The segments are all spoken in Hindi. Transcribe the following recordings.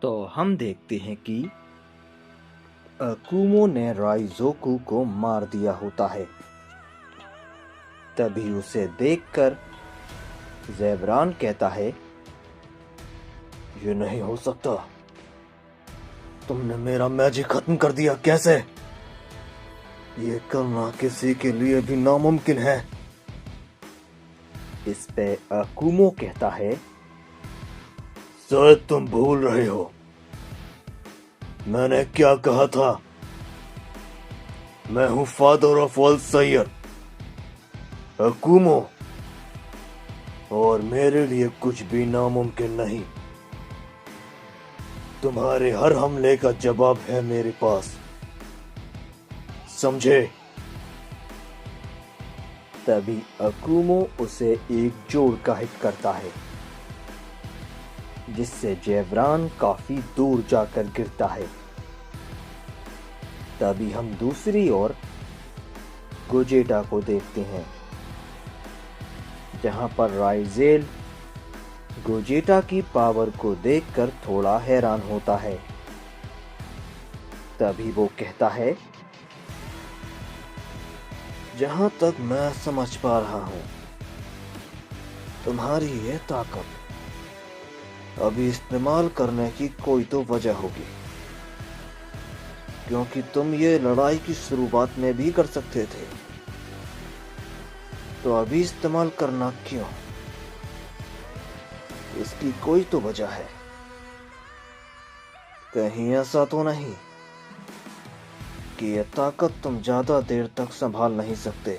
तो हम देखते हैं कि अकुमो ने राइज़ोकू को मार दिया होता है। तभी उसे देखकर ज़ेब्रान कहता है, ये नहीं हो सकता, तुमने मेरा मैजिक खत्म कर दिया। कैसे? ये करना किसी के लिए भी नामुमकिन है। इस पे अकुमो कहता है, शायद तुम भूल रहे हो मैंने क्या कहा था। मैं हूं फादर ऑफ ऑल सैयद अकुमो, और मेरे लिए कुछ भी नामुमकिन नहीं। तुम्हारे हर हमले का जवाब है मेरे पास, समझे? तभी अकुमो उसे एक जोड़ का हिट करता है, जिससे ज़ेब्रान काफी दूर जाकर गिरता है। तभी हम दूसरी ओर गोजेटा को देखते हैं, जहां पर राइज़ेल गोजेटा की पावर को देखकर थोड़ा हैरान होता है। तभी वो कहता है, जहां तक मैं समझ पा रहा हूं, तुम्हारी ये ताकत अभी इस्तेमाल करने की कोई तो वजह होगी, क्योंकि तुम ये लड़ाई की शुरुआत में भी कर सकते थे, तो अभी इस्तेमाल करना क्यों? इसकी कोई तो वजह है। कहीं ऐसा तो नहीं कि यह ताकत तुम ज्यादा देर तक संभाल नहीं सकते।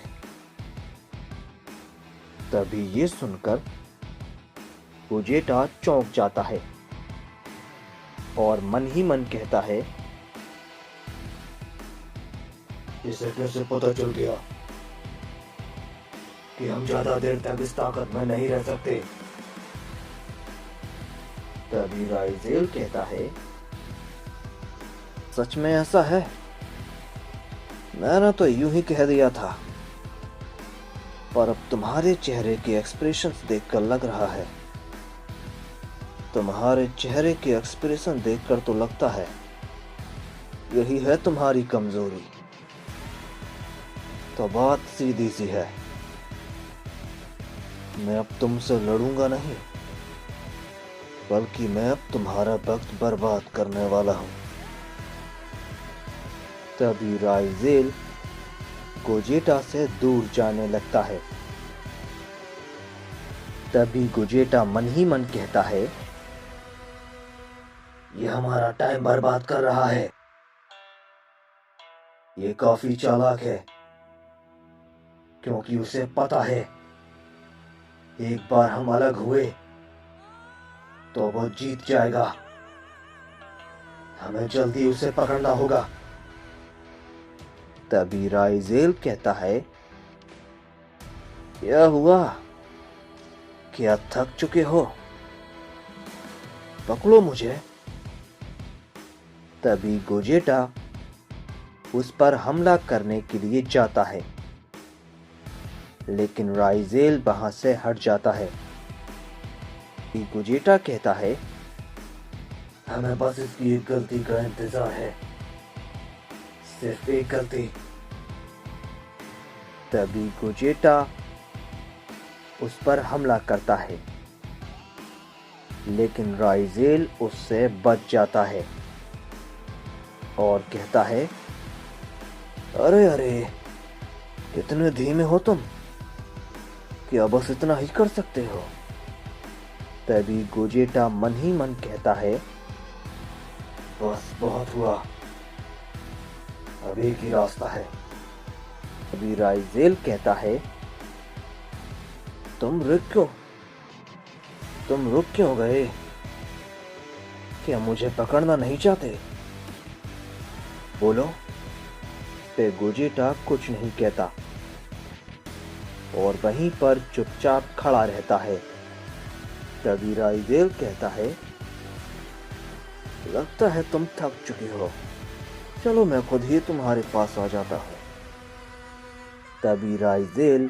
तभी ये सुनकर गोजेटा चौंक जाता है और मन ही मन कहता है, इसे कैसे पता चल गया कि हम ज्यादा देर तक इस ताकत में नहीं रह सकते? तभी राइज़ेल कहता है, सच में ऐसा है? मैंने तो यूं ही कह दिया था, पर अब तुम्हारे चेहरे के एक्सप्रेशंस देखकर लग रहा है, तुम्हारे चेहरे के एक्सप्रेशन देखकर तो लगता है यही है तुम्हारी कमजोरी। तो बात सीधी सी है, मैं अब तुमसे लड़ूंगा नहीं, बल्कि मैं अब तुम्हारा वक्त बर्बाद करने वाला हूं। तभी राइज़ेल गोजेटा से दूर जाने लगता है। तभी गोजेटा मन ही मन कहता है, यह हमारा टाइम बर्बाद कर रहा है। ये काफी चालाक है, क्योंकि उसे पता है एक बार हम अलग हुए तो वो जीत जाएगा। हमें जल्दी उसे पकड़ना होगा। तभी राइज़ेल कहता है, क्या हुआ? क्या थक चुके हो? पकड़ो मुझे। तभी गोजेटा उस पर हमला करने के लिए जाता है, लेकिन राइज़ेल वहां से हट जाता है। गोजेटा कहता है, हमें बस इसकी एक गलती का इंतजार है, सिर्फ एक गलती। तभी गोजेटा उस पर हमला करता है, लेकिन राइज़ेल उससे बच जाता है और कहता है, अरे अरे, कितने धीमे हो तुम, क्या बस इतना ही कर सकते हो? तभी गोजेटा मन ही मन कहता है, बस बहुत हुआ, अब एक ही रास्ता है। तभी राइज़ेल कहता है, तुम रुक क्यों गए? क्या मुझे पकड़ना नहीं चाहते? बोलो। पे गोजेटा कुछ नहीं कहता और वहीं पर चुपचाप खड़ा रहता है। तभी राइज़ेल कहता है, लगता है तुम थक चुके हो, चलो मैं खुद ही तुम्हारे पास आ जाता हूं। तभी राइज़ेल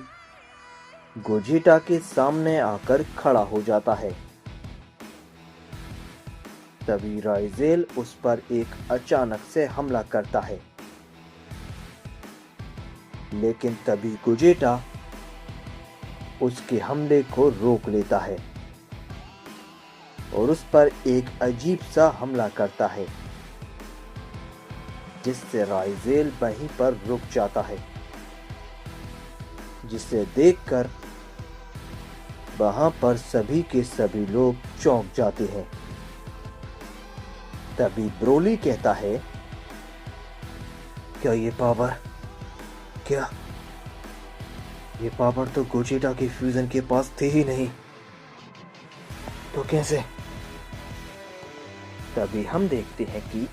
गोजेटा के सामने आकर खड़ा हो जाता है। तभी राइजेल उस पर एक अचानक से हमला करता है, लेकिन तभी गोजेटा उसके हमले को रोक लेता है और उस पर एक अजीब सा हमला करता है, जिससे राइजेल वहीं पर रुक जाता है, जिसे देखकर वहां पर सभी के सभी लोग चौंक जाते हैं। तभी ब्रोली कहता है, क्या ये पावर तो गोजेटा के फ्यूजन के पास थे ही नहीं, तो कैसे? तभी हम देखते हैं कि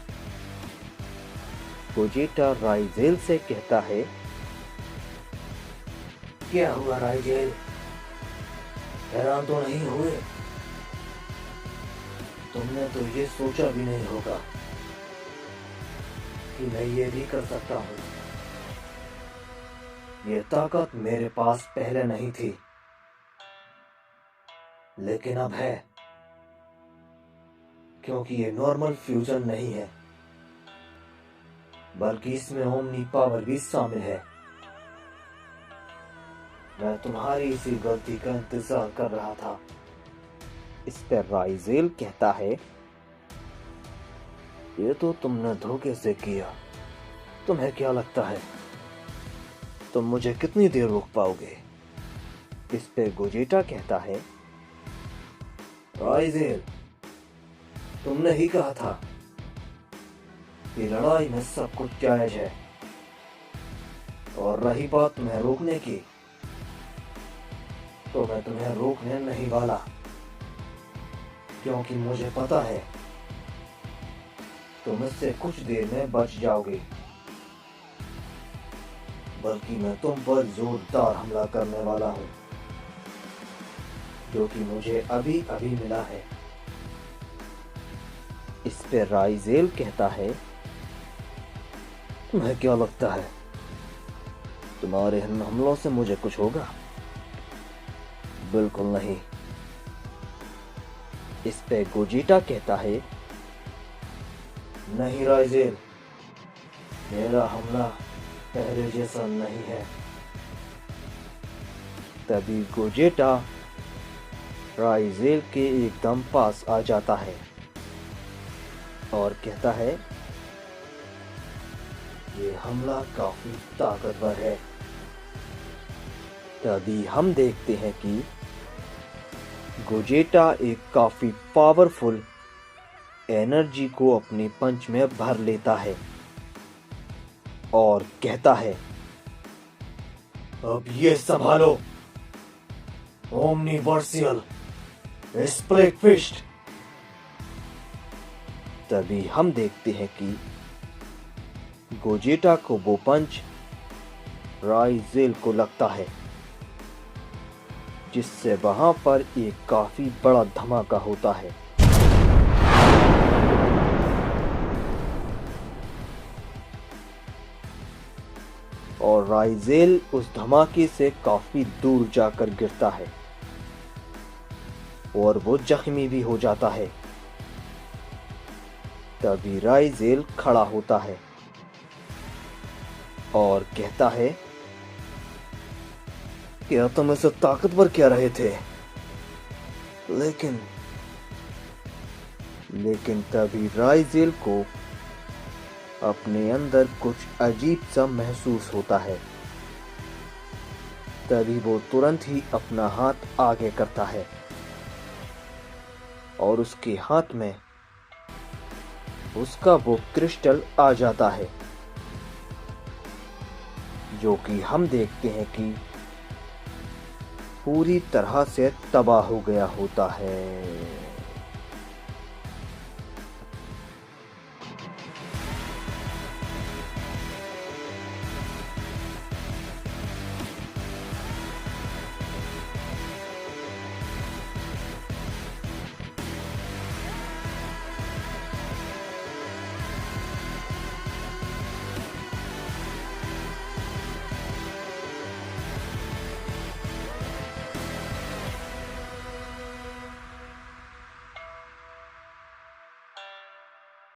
गोजेटा राइजेल से कहता है, क्या हुआ राइजेल, हैरान तो नहीं हुए? तुमने तो ये सोचा भी नहीं होगा कि मैं ये भी कर सकता हूँ। ये ताकत मेरे पास पहले नहीं थी, लेकिन अब है, क्योंकि ये नॉर्मल फ्यूजन नहीं है, बल्कि इसमें ओमनी पावर भी शामिल है। मैं तुम्हारी इसी गलती का इंतजार कर रहा था। इस पर राइजेल कहता है, ये तो तुमने धोखे से किया। तुम्हें क्या लगता है तुम मुझे कितनी देर रोक पाओगे? इस पे गोजेटा कहता है, राइजेल, तुमने ही कहा था कि लड़ाई में सब कुछ जायज है, और रही बात तुम्हें रोकने की, तो मैं तुम्हें रोकने नहीं वाला, क्योंकि मुझे पता है तुम इससे कुछ देर में बच जाओगे, बल्कि मैं तुम पर जोरदार हमला करने वाला हूं, जो कि मुझे अभी अभी मिला है। इस पे राइजेल कहता है, तुम्हें क्या लगता है तुम्हारे इन हमलों से मुझे कुछ होगा? बिल्कुल नहीं। इस पे गोजेटा कहता है, नहीं राइजेल, मेरा हमला पहले जैसा नहीं है। तभी गोजेटा राइजेल के एकदम पास आ जाता है और कहता है, ये हमला काफी ताकतवर है। तभी हम देखते हैं कि गोजेटा एक काफी पावरफुल एनर्जी को अपने पंच में भर लेता है और कहता है, अब ये संभालो, ओमनिवर्सल स्प्लिट फिस्ट। तभी हम देखते हैं कि गोजेटा को वो पंच राइजेल को लगता है, जिससे वहां पर एक काफी बड़ा धमाका होता है। और राइजेल उस धमाके से काफी दूर जाकर गिरता है और वो जख्मी भी हो जाता है। तभी राइजेल खड़ा होता है और कहता है, क्या तुम ऐसे ताकतवर क्या रहे थे? लेकिन तभी राइजेल को अपने अंदर कुछ अजीब सा महसूस होता है। तभी वो तुरंत ही अपना हाथ आगे करता है और उसके हाथ में उसका वो क्रिस्टल आ जाता है, जो कि हम देखते हैं कि पूरी तरह से तबाह हो गया होता है।